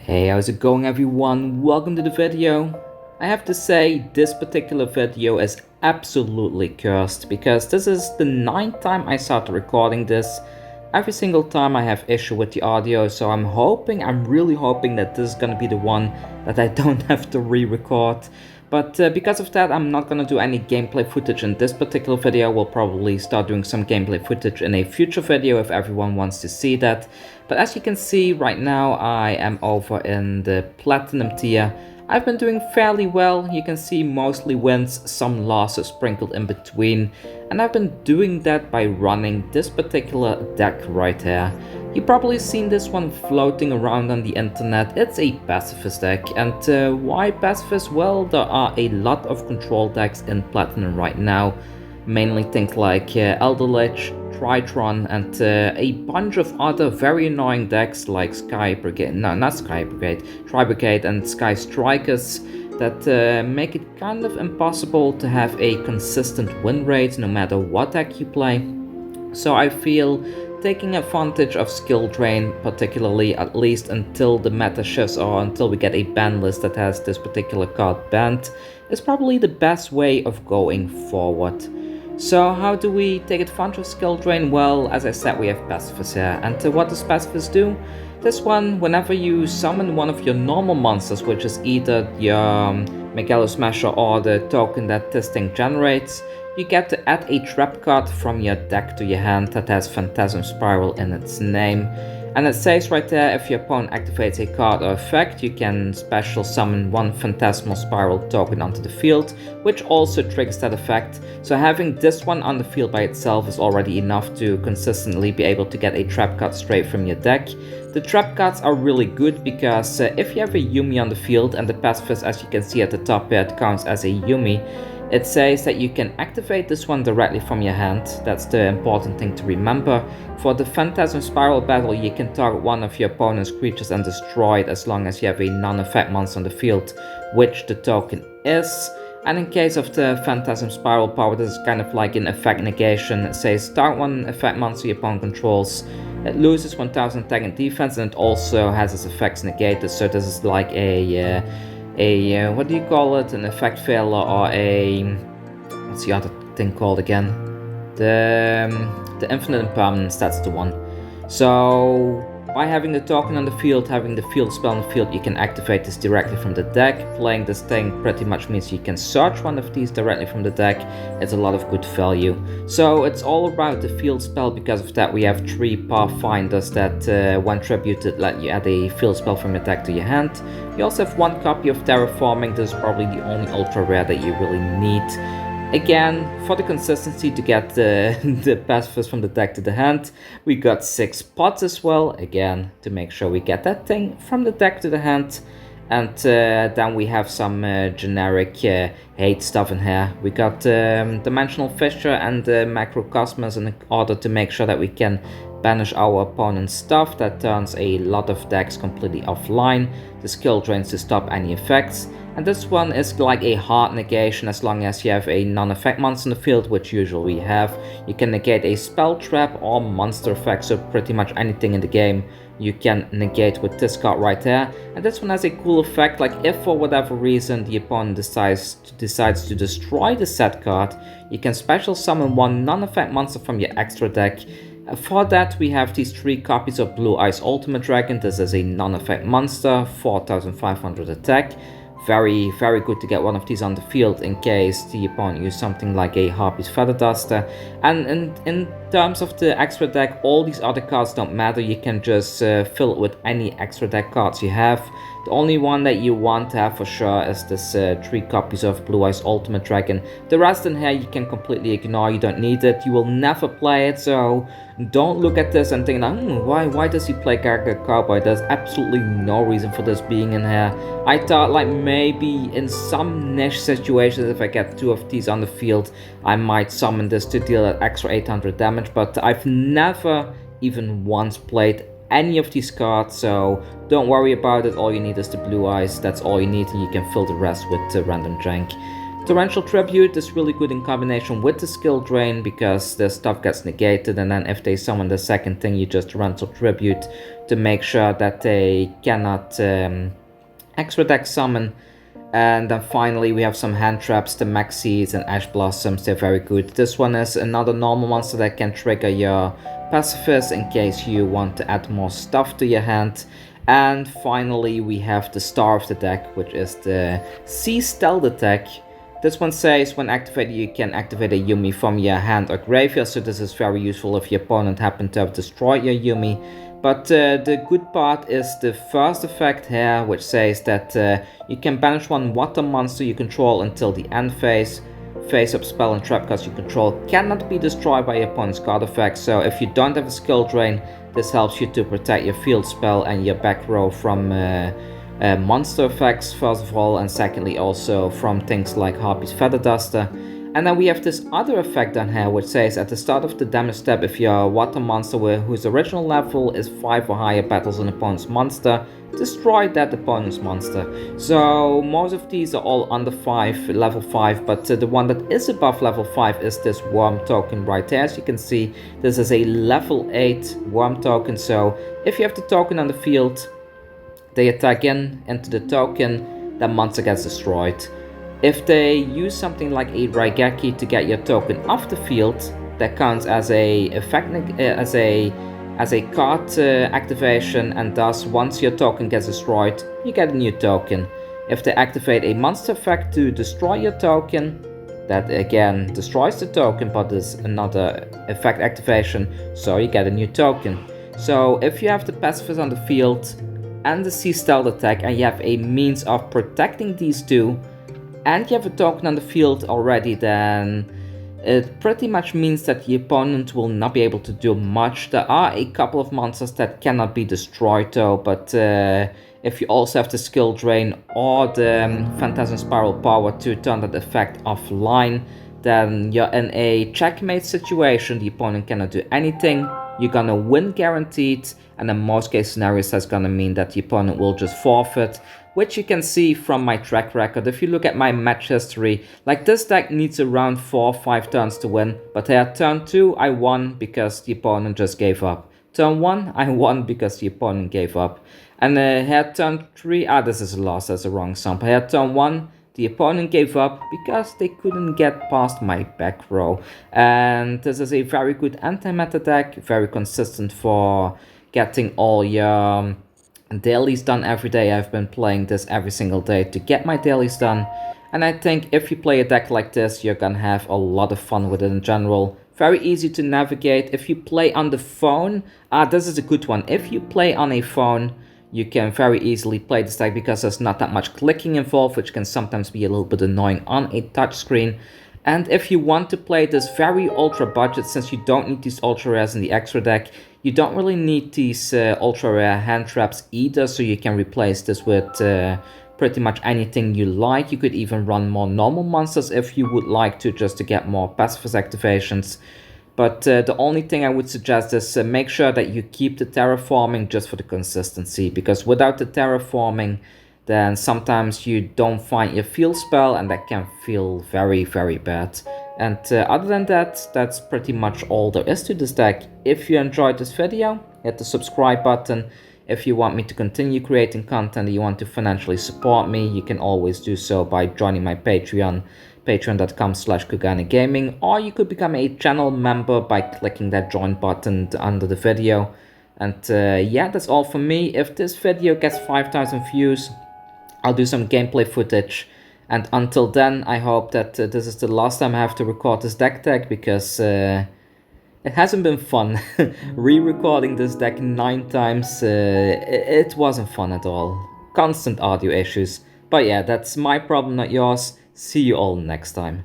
Hey, how's it going everyone? Welcome to the video. I have to say, this particular video is absolutely cursed because this is the 9th time I started recording this. Every single time I have issue with the audio, so I'm really hoping that this is gonna be the one that I don't have to re-record. But because of that, I'm not gonna do any gameplay footage in this particular video. We'll probably start doing some gameplay footage in a future video if everyone wants to see that. But as you can see right now, I am over in the Platinum tier. I've been doing fairly well. You can see mostly wins, some losses sprinkled in between. And I've been doing that by running this particular deck right here. You've probably seen this one floating around on the internet. It's a Pacifist deck. And why Pacifist? Well, there are a lot of control decks in Platinum right now. Mainly things like Elder Lich, Tritron, and a bunch of other very annoying decks like Sky Brigade, no, not Sky Brigade, Tri Brigade and Sky Strikers that make it kind of impossible to have a consistent win rate no matter what deck you play. So I feel taking advantage of Skilldrain, particularly at least until the meta shifts or until we get a ban list that has this particular card banned, is probably the best way of going forward. So how do we take advantage of Skilldrain? Well, as I said, we have Pacifis here. And what does Pacifis do? This one, whenever you summon one of your normal monsters, which is either your Megalosmasher or the token that this thing generates, you get to add a trap card from your deck to your hand that has Phantasm Spiral in its name. And it says right there, if your opponent activates a card or effect, you can special summon one Phantasmal Spiral token onto the field, which also triggers that effect. So having this one on the field by itself is already enough to consistently be able to get a trap card straight from your deck. The trap cards are really good because if you have a Yuumi on the field, and the Pacifist, as you can see at the top here, it counts as a Yuumi, it says that you can activate this one directly from your hand. That's the important thing to remember. For the Phantasm Spiral battle, you can target one of your opponent's creatures and destroy it as long as you have a non-effect monster on the field, which the token is. And in case of the Phantasm Spiral power, this is kind of like an effect negation. It says target one effect monster your opponent controls. It loses 1000 attack and defense, and it also has its effects negated. So this is like a what do you call it? An effect failure, or a, what's the other thing called again? The infinite impermanence, that's the one. So by having the token on the field, having the field spell on the field, you can activate this directly from the deck. Playing this thing pretty much means you can search one of these directly from the deck. It's a lot of good value. So it's all about the field spell. Because of that, we have 3 Pathfinders that when tributed let you add a field spell from your deck to your hand. You also have 1 copy of Terraforming. This is probably the only ultra rare that you really need. Again, for the consistency to get the Pacifist from the deck to the hand, we got 6 pots as well, again, to make sure we get that thing from the deck to the hand. And then we have some generic hate stuff in here. We got Dimensional Fissure and Macrocosmos in order to make sure that we can banish our opponent's stuff. That turns a lot of decks completely offline. The skill drains to stop any effects. And this one is like a hard negation as long as you have a non-effect monster in the field, which usually we have. You can negate a spell trap or monster effect, so pretty much anything in the game you can negate with this card right there. And this one has a cool effect, like if for whatever reason the opponent decides to destroy the set card, you can special summon one non-effect monster from your extra deck. For that, we have these 3 copies of Blue Eyes Ultimate Dragon. This is a non-effect monster, 4500 attack. Very, very good to get one of these on the field in case the opponent uses something like a Harpy's Feather Duster. And in terms of the extra deck, all these other cards don't matter. You can just fill it with any extra deck cards you have. The only one that you want to have for sure is this 3 copies of Blue Eyes Ultimate Dragon. The rest in here you can completely ignore, you don't need it, you will never play it, so don't look at this and think, why does he play Character Cowboy? There's absolutely no reason for this being in here. I thought like maybe in some niche situations, if I get 2 of these on the field, I might summon this to deal that extra 800 damage, but I've never even once played any of these cards, so don't worry about it. All you need is the Blue Eyes, that's all you need, and you can fill the rest with random jank. Torrential Tribute is really good in combination with the Skilldrain because the stuff gets negated, and then if they summon the second thing, you just Torrential Tribute to make sure that they cannot extra deck summon. And then finally we have some hand traps, the Maxx C's and Ash Blossoms, they're very good. This one is another normal monster that can trigger your Pacifist in case you want to add more stuff to your hand. And finally we have the star of the deck, which is the C Deck. This one says when activated you can activate a Yuumi from your hand or graveyard, so this is very useful if your opponent happens to have destroyed your Yuumi. But the good part is the first effect here, which says that you can banish one water monster you control until the end phase. Face-up spell and trap cards you control cannot be destroyed by your opponent's card effects, so if you don't have a Skilldrain, this helps you to protect your field spell and your back row from monster effects first of all, and secondly also from things like Harpy's Feather Duster. And then we have this other effect down here which says at the start of the damage step, if your water monster whose original level is 5 or higher battles an opponent's monster, destroy that opponent's monster. So most of these are all under 5, level 5, but the one that is above level 5 is this worm token right here. As you can see, this is a level 8 worm token, so if you have the token on the field, they attack into the token, that monster gets destroyed. If they use something like a Raigeki to get your token off the field, that counts as a card activation, and thus once your token gets destroyed, you get a new token. If they activate a monster effect to destroy your token, that again destroys the token, but is another effect activation, so you get a new token. So if you have the Pacifist on the field and the C Stealth attack, and you have a means of protecting these two, and you have a token on the field already, then it pretty much means that the opponent will not be able to do much. There are a couple of monsters that cannot be destroyed though, but if you also have the Skilldrain or the Phantasm Spiral Power to turn that effect offline, then you're in a checkmate situation. The opponent cannot do anything, you're gonna win guaranteed, and in most case scenarios that's gonna mean that the opponent will just forfeit, which you can see from my track record. If you look at my match history, like this deck needs around 4 or 5 turns to win, but here turn 2 I won because the opponent just gave up. Turn 1 I won because the opponent gave up. And here turn 3, this is a loss, that's a wrong sample. Here turn 1, the opponent gave up because they couldn't get past my back row. And this is a very good anti-meta deck, very consistent for getting all your dailies done every day. I've been playing this every single day to get my dailies done. And I think if you play a deck like this, you're gonna have a lot of fun with it in general. Very easy to navigate. If you play on the phone, this is a good one. If you play on a phone, you can very easily play this deck because there's not that much clicking involved, which can sometimes be a little bit annoying on a touchscreen. And if you want to play this very ultra budget, since you don't need these ultra rares in the extra deck, you don't really need these ultra rare hand traps either, so you can replace this with pretty much anything you like. You could even run more normal monsters if you would like to, just to get more Pacifist activations. But the only thing I would suggest is make sure that you keep the Terraforming just for the consistency, because without the Terraforming, then sometimes you don't find your field spell, and that can feel very, very bad. And other than that, that's pretty much all there is to this deck. If you enjoyed this video, hit the subscribe button. If you want me to continue creating content and you want to financially support me, you can always do so by joining my Patreon, patreon.com/KuganeGaming, or you could become a channel member by clicking that join button under the video. And yeah, that's all from me. If this video gets 5,000 views, I'll do some gameplay footage. And until then, I hope that this is the last time I have to record this deck tag, because it hasn't been fun. Re-recording this deck 9 times, it wasn't fun at all. Constant audio issues. But yeah, that's my problem, not yours. See you all next time.